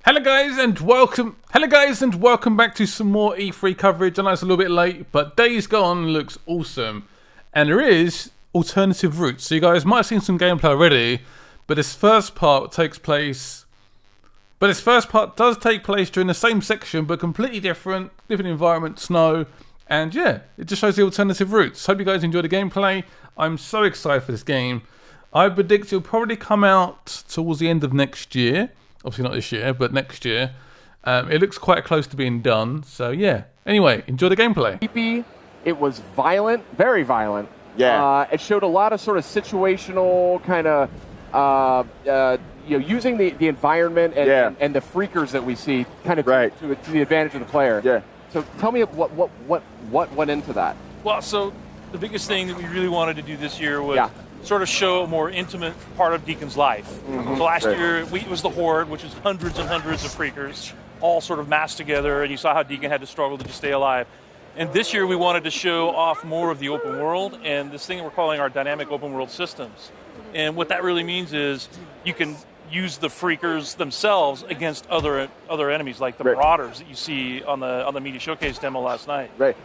Hello guys and welcome back to some more E3 coverage. I know it's a little bit late, but Days Gone looks awesome. And there is alternative routes. So you guys might have seen some gameplay already, but this first part does take place during the same section, but completely different environment, snow. And yeah, it just shows the alternative routes. Hope you guys enjoy the gameplay. I'm so excited for this game. I predict it'll probably come out towards the end of next year. Obviously not this year, but next year. It looks quite close to being done. So yeah. Anyway, enjoy the gameplay. Creepy. It was violent, very violent. Yeah. It showed a lot of sort of situational kind of, using the environment and the freakers that we see kind of to the advantage of the player. Yeah. So tell me what went into that. Well, so the biggest thing that we really wanted to do this year was sort of show a more intimate part of Deacon's life. So last year, it was the Horde, which was hundreds and hundreds of freakers, all sort of massed together, and you saw how Deacon had to struggle to just stay alive. And this year, we wanted to show off more of the open world, and this thing we're calling our dynamic open world systems. And what that really means is you can use the freakers themselves against other enemies, like the Marauders that you see on the Media Showcase demo last night. Right.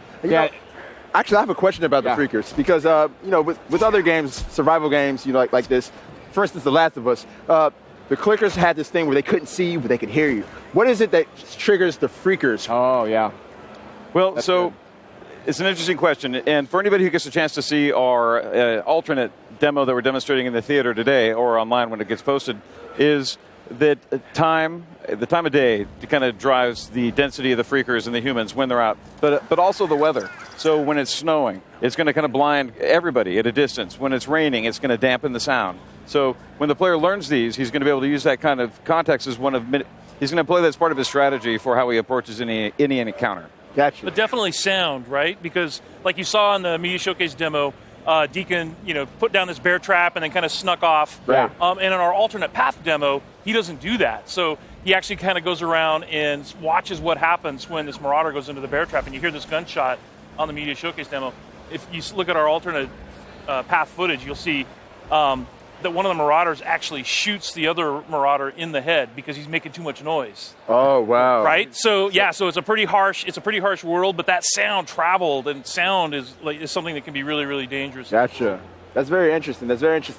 Actually, I have a question about the freakers because, with other games, survival games, like this, for instance, The Last of Us, the clickers had this thing where they couldn't see you, but they could hear you. What is it that triggers the freakers? Oh, yeah. Well, it's an interesting question. And for anybody who gets a chance to see our alternate demo that we're demonstrating in the theater today or online when it gets posted, is that the time of day kind of drives the density of the freakers and the humans when they're out, but also the weather. So when it's snowing, it's going to kind of blind everybody at a distance. When it's raining, it's going to dampen the sound. So when the player learns these, he's going to be able to use that kind of context as he's going to play that as part of his strategy for how he approaches any encounter. Gotcha. But definitely sound, right? Because like you saw in the Media Showcase demo, Deacon, put down this bear trap and then kind of snuck off. Right. And in our alternate path demo, he doesn't do that. So he actually kind of goes around and watches what happens when this Marauder goes into the bear trap, and you hear this gunshot on the Media Showcase demo. If you look at our alternate path footage, you'll see that one of the Marauders actually shoots the other Marauder in the head because he's making too much noise. Oh, wow. Right? So so it's a pretty harsh world, but that sound traveled, and sound is something that can be really, really dangerous. Gotcha. That's very interesting.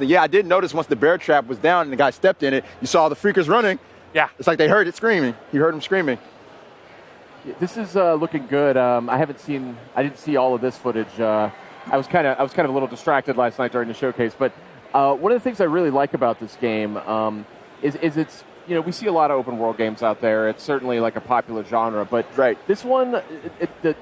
Yeah, I did notice once the bear trap was down and the guy stepped in it, you saw the freakers running. Yeah. It's like they heard it screaming. You heard them screaming. This is looking good. I didn't see all of this footage. I was kind of a little distracted last night during the showcase, but one of the things I really like about this game is it's, we see a lot of open world games out there. It's certainly like a popular genre, but this one, the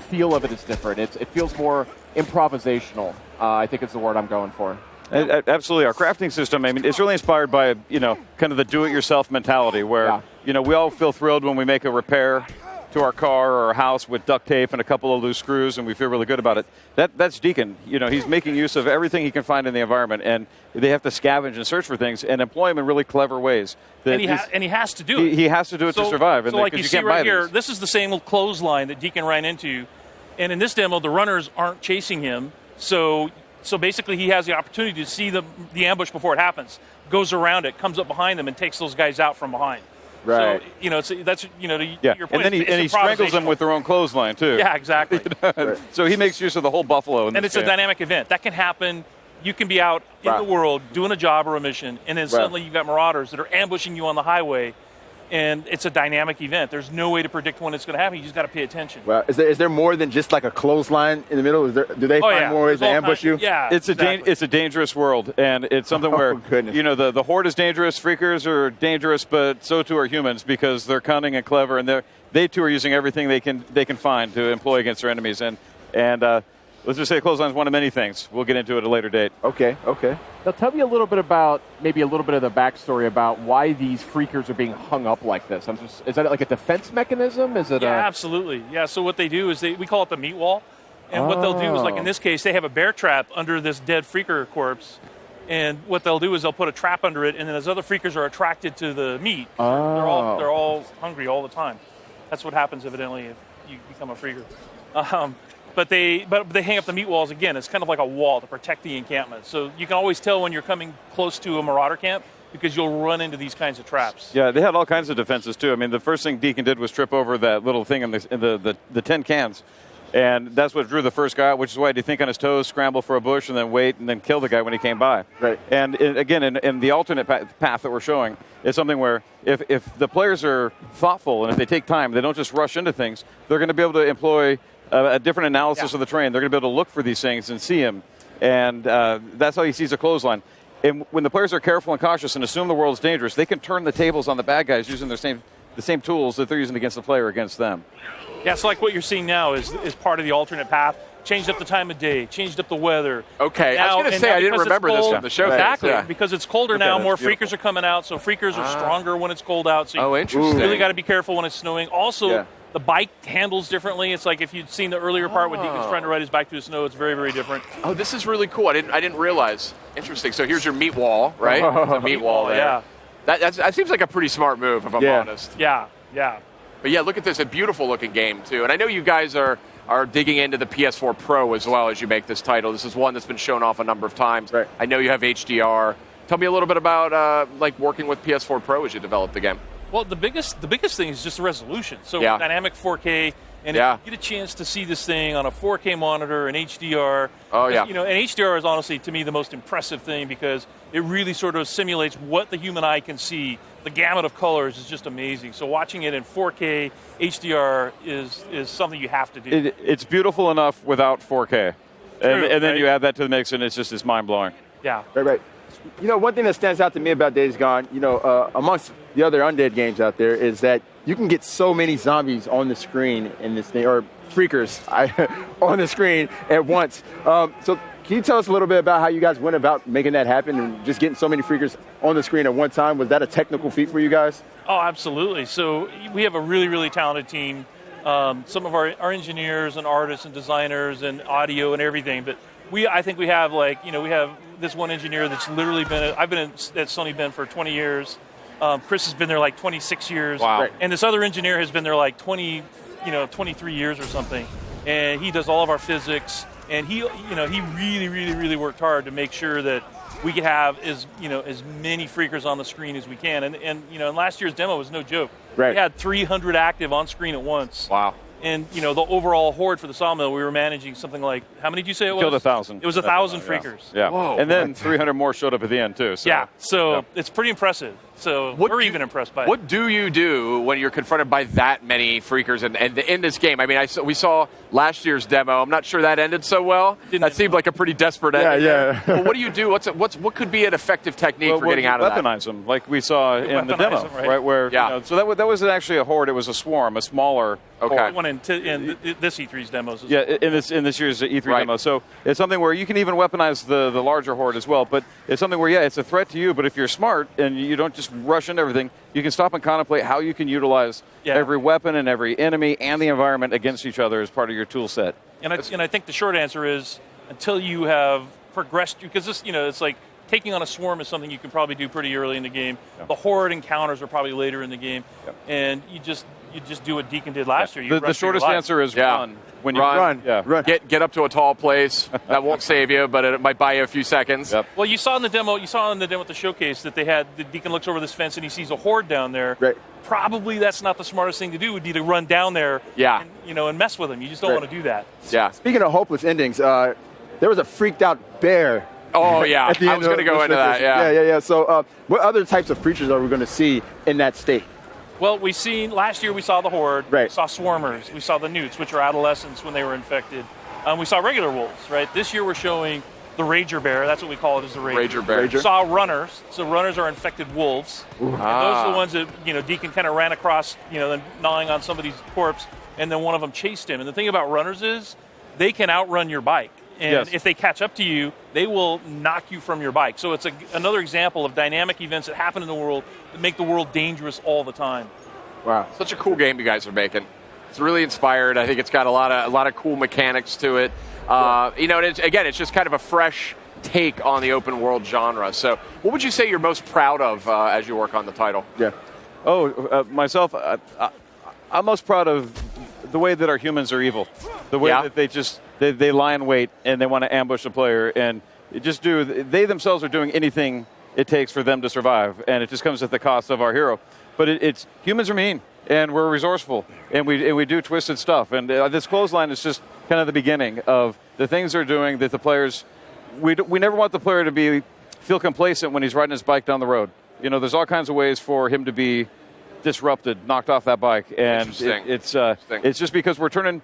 feel of it is different. It feels more improvisational. I think it's the word I'm going for. Absolutely. Our crafting system, it's really inspired by, kind of the do-it-yourself mentality where, we all feel thrilled when we make a repair to our car or our house with duct tape and a couple of loose screws, and we feel really good about it. That's Deacon. He's making use of everything he can find in the environment, and they have to scavenge and search for things and employ them in really clever ways. And he has to do it. He has to do it to survive. So like you see right here, this is the same clothesline that Deacon ran into, and in this demo, the runners aren't chasing him, so basically he has the opportunity to see the ambush before it happens, goes around it, comes up behind them, and takes those guys out from behind. Right. So that's to your point. And then he strangles them with their own clothesline too. Yeah, exactly. So he makes use of the whole buffalo. And it's a dynamic event that can happen. You can be out in the world doing a job or a mission, and then suddenly you've got Marauders that are ambushing you on the highway, and it's a dynamic event. There's no way to predict when it's going to happen. You just got to pay attention. Well, is there more than just like a clothesline in the middle? Do they find more ways to ambush you? Yeah, it's a dangerous world, and it's something where the Horde is dangerous, freakers are dangerous, but so too are humans because they're cunning and clever, and they too are using everything they can find to employ against their enemies. And let's just say clothesline is one of many things. We'll get into it at a later date. Okay. Now tell me a little bit about maybe a little bit of the backstory about why these freakers are being hung up like this. Is that like a defense mechanism? Is it? Yeah, absolutely. Yeah. So what they do is we call it the meat wall, and what they'll do is like in this case they have a bear trap under this dead freaker corpse, and what they'll do is they'll put a trap under it, and then as other freakers are attracted to the meat, they're all hungry all the time. That's what happens evidently if you become a freaker. But they hang up the meat walls again. It's kind of like a wall to protect the encampment. So you can always tell when you're coming close to a Marauder camp because you'll run into these kinds of traps. Yeah, they had all kinds of defenses too. I mean, the first thing Deacon did was trip over that little thing in the tin cans. And that's what drew the first guy out, which is why he'd think on his toes, scramble for a bush, and then wait, and then kill the guy when he came by. Right. And again, in the alternate path that we're showing, it's something where if the players are thoughtful and if they take time, they don't just rush into things, they're going to be able to employ a different analysis of the terrain. They're going to be able to look for these things and see them. And that's how he sees a clothesline. And when the players are careful and cautious and assume the world's dangerous, they can turn the tables on the bad guys using the same tools that they're using against the player against them. Yeah, so like what you're seeing now is part of the alternate path. Changed up the time of day, changed up the weather. Okay, now, I was going to say, I didn't remember this from the show. Exactly, Yeah. because it's colder now, more freakers are coming out, so freakers are stronger when it's cold out. So you interesting. really got to be careful when it's snowing. Also, Yeah. the bike handles differently. It's like if you'd seen the earlier part when Deacon's trying to ride his bike through the snow, it's very, very different. Oh, this is really cool. I didn't realize. Interesting. So here's your meat wall, right? The meat wall there. Yeah. That seems like a pretty smart move, if I'm honest. Yeah. But yeah, look at this, a beautiful looking game too. And I know you guys are digging into the PS4 Pro as well as you make this title. This is one that's been shown off a number of times. Right. I know you have HDR. Tell me a little bit about like working with PS4 Pro as you develop the game. Well, the biggest thing is just the resolution. So Yeah. dynamic 4K, and Yeah. if you get a chance to see this thing on a 4K monitor and HDR. Oh, yeah. You know, and HDR is honestly to me the most impressive thing because it really sort of simulates what the human eye can see. The gamut of colors is just amazing. So watching it in 4K HDR is something you have to do. It's beautiful enough without 4K. True, and then right? you add that to the mix, and it's mind-blowing. Yeah. Right. You know, one thing that stands out to me about Days Gone, you know, amongst the other undead games out there, is that you can get so many zombies on the screen in this thing, or freakers on the screen at once. So can you tell us a little bit about how you guys went about making that happen and just getting so many freakers on the screen at one time? Was that a technical feat for you guys? Oh, absolutely. So we have a really, really talented team. Some of our engineers and artists and designers and audio and everything. But I think we have we have this one engineer that's literally I've been at Sony Ben for 20 years. Chris has been there like 26 years. Wow. Right. And this other engineer has been there like 23 years or something. And he does all of our physics. And he really, really, really worked hard to make sure that we could have as many freakers on the screen as we can. And last year's demo was no joke. Right. We had 300 active on screen at once. Wow. And the overall horde for the Sawmill, we were managing something like, how many did you say it was? Killed 1,000. It was 1,000 freakers. Yeah. Whoa. And then 300 more showed up at the end too. So. Yeah. So it's pretty impressive. So we're even impressed by it. What do you do when you're confronted by that many freakers and in this game? I mean, we saw last year's demo. I'm not sure that ended so well. That seemed like a pretty desperate ending. Yeah. Well, what do you do? What could be an effective technique for getting out of that? Weaponize them, like we saw in the demo, them, right? Where Yeah. so that wasn't actually a horde; it was a swarm, a smaller. Okay. horde. One in this E3's demos. Yeah, in this year's E3 Right. demo. So it's something where you can even weaponize the larger horde as well. But it's something where, it's a threat to you. But if you're smart and you don't just rush into everything, you can stop and contemplate how you can utilize every weapon and every enemy and the environment against each other as part of your tool set. And I think the short answer is until you have progressed, because this, it's like taking on a swarm is something you can probably do pretty early in the game. Yeah. The horde encounters are probably later in the game, and you just do what Deacon did last year. The shortest answer is run. When you run. Run. Get up to a tall place. That won't save you, but it might buy you a few seconds. Yep. Well, you saw in the demo at the showcase that they had the Deacon looks over this fence and he sees a horde down there. Right. Probably that's not the smartest thing to do. Would be to run down there. Yeah. And mess with them. You just don't want to do that. Yeah. Speaking of hopeless endings, there was a freaked out bear. Oh yeah. At the I end was going to of go the into that. Snickers. Yeah. So, what other types of creatures are we going to see in that state? Well, last year we saw the horde. Right. We saw swarmers. We saw the newts, which are adolescents when they were infected. We saw regular wolves. Right. This year we're showing the Rager Bear. That's what we call it, is the Rager Bear. We saw runners. So runners are infected wolves. And those are the ones that Deacon kind of ran across, then gnawing on somebody's corpse, and then one of them chased him. And the thing about runners is they can outrun your bike. And if they catch up to you, they will knock you from your bike. So it's another example of dynamic events that happen in the world that make the world dangerous all the time. Wow. Such a cool game you guys are making. It's really inspired. I think it's got a lot of cool mechanics to it. And it's just kind of a fresh take on the open world genre. So what would you say you're most proud of as you work on the title? Yeah. Myself, I'm most proud of the way that our humans are evil. The way that they lie in wait and they want to ambush a player, and they themselves are doing anything it takes for them to survive, and it just comes at the cost of our hero. But it's humans are mean, and we're resourceful, and we do twisted stuff. And this clothesline is just kind of the beginning of the things they're doing that the players. We never want the player to feel complacent when he's riding his bike down the road. You know, there's all kinds of ways for him to be disrupted, knocked off that bike, and it's just because we're kind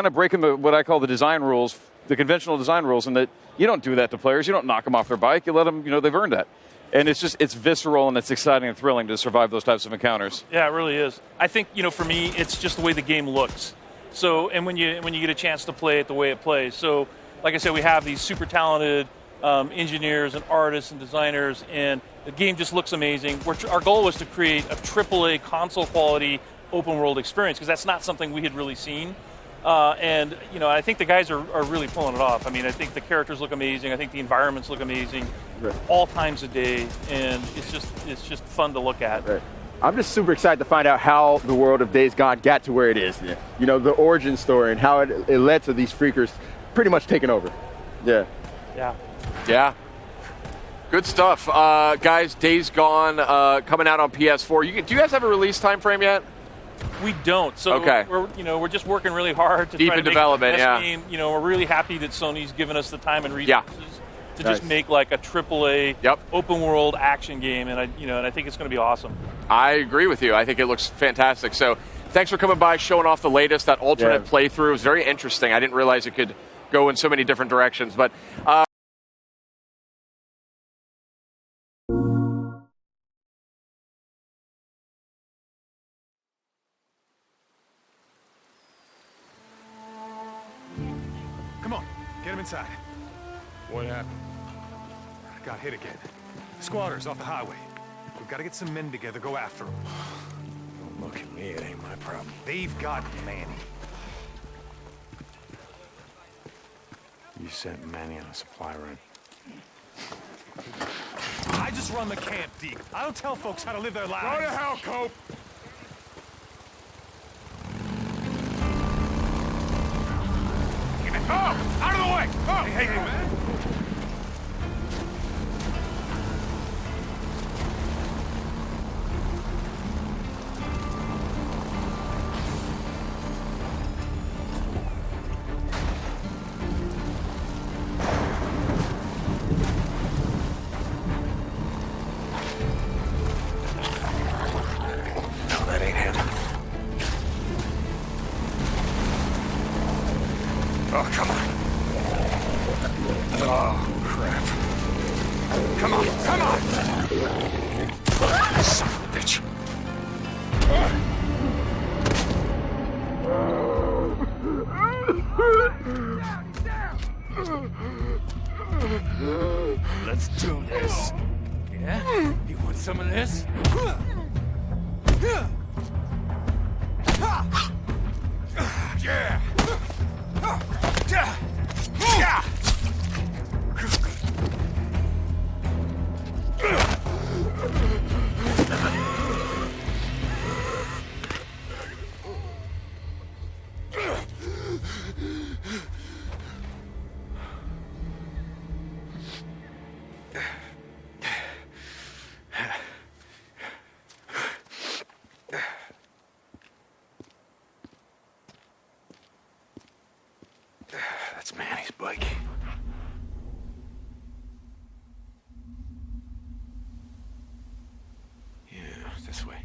of breaking what I call the design rules, the conventional design rules, and that you don't do that to players. You don't knock them off their bike. You let them, they've earned that. And it's visceral and it's exciting and thrilling to survive those types of encounters. Yeah, it really is. I think, for me, it's just the way the game looks. So, and when you get a chance to play it the way it plays. So, like I said, we have these super talented engineers and artists and designers, and the game just looks amazing. Our goal was to create a AAA console quality open world experience, because that's not something we had really seen. And I think the guys are really pulling it off. I mean, I think the characters look amazing. I think the environments look amazing, all times of day, and it's just fun to look at. Right. I'm just super excited to find out how the world of Days Gone got to where it is. The origin story and how it led to these freakers pretty much taking over. Yeah. Good stuff, guys. Days Gone coming out on PS4. Do you guys have a release time frame yet? We don't. So okay. we're just working really hard to deep try to in development. make the best game. We're really happy that Sony's given us the time and resources to just make like a AAA open world action game, and I think it's going to be awesome. I agree with you. I think it looks fantastic. So thanks for coming by, showing off the latest. That alternate playthrough was very interesting. I didn't realize it could go in so many different directions, but. Come on, get him inside. What happened? Got hit again. Squatters off the highway. We've got to get some men together, go after them. Don't look at me, it ain't my problem. They've got Manny. You sent Manny on a supply run. I just run the camp, Deke. I don't tell folks how to live their lives. Go to hell, Cope! Oh! Out of the way! Oh! Hey, man! No, that ain't him. Oh, come on. Oh, crap. Come on, come on! Son of a bitch. Let's do this. Yeah? You want some of this? Yeah! That's Manny's bike. Yeah, this way.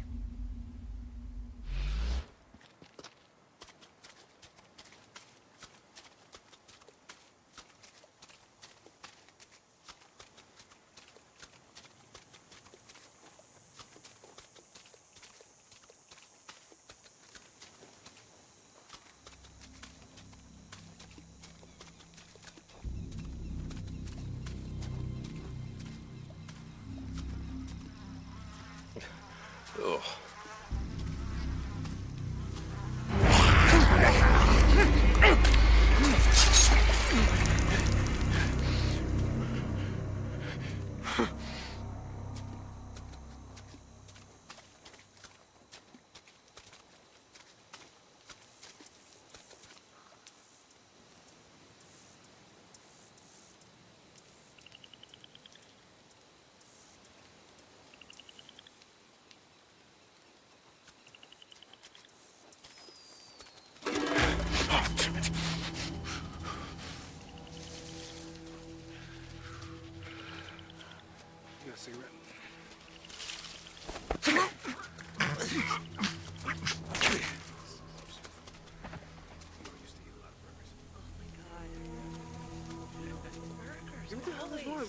Ugh.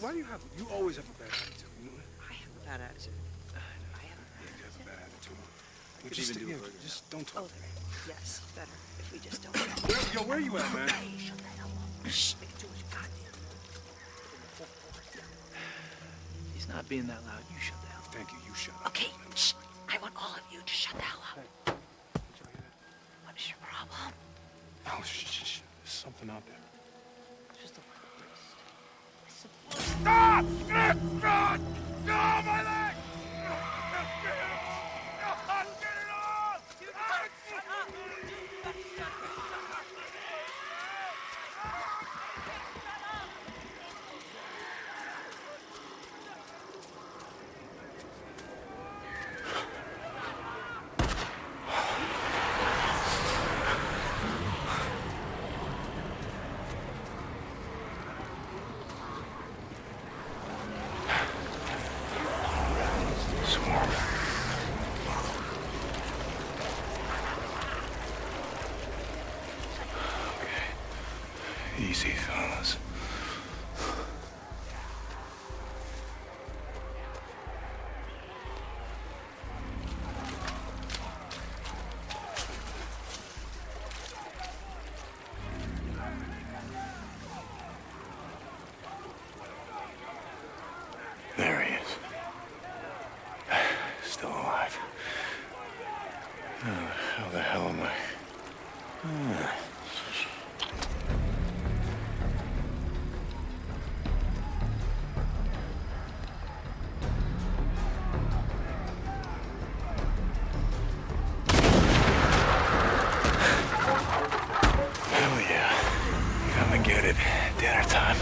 Why do you always have a bad attitude? I have a bad attitude. You have a bad attitude. Just don't talk. Yes, better if we just don't. Where you at, man? Hey, shut the hell up. Shh, make it too much goddamn. He's not being that loud. You shut the hell up. Thank you. You shut up. Okay, shh. I want all of you to shut the hell up. What is your problem? Oh, shh. There's something out there. Just a Stop! God! No, my leg! Get it off! Easy, fellas. There he is. Still alive. How the hell am I? Hell yeah. Come and get it. Dinner time.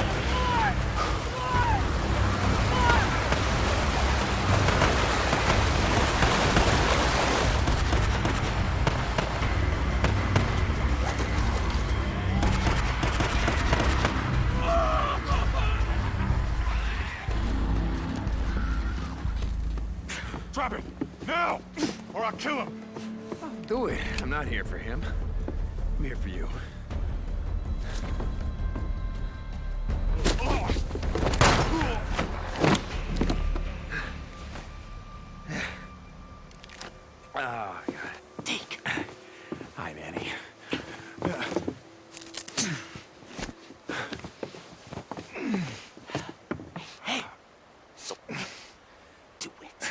Drop him! Now! Or I'll kill him! Do it. I'm not here for him. I'm here for you. Oh, God. Deke. Hi, Manny. Do it.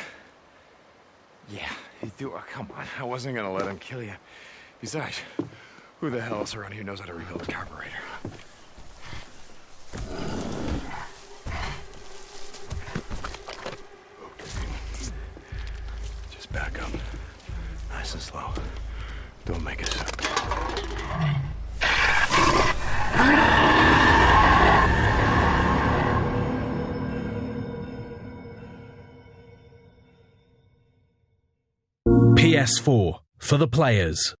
Yeah, you do. Oh, come on. I wasn't gonna let him kill you. Besides, who the hell else around here knows how to rebuild a carburetor? Just back up. Nice and slow. Don't make a sound. PS4 for the players.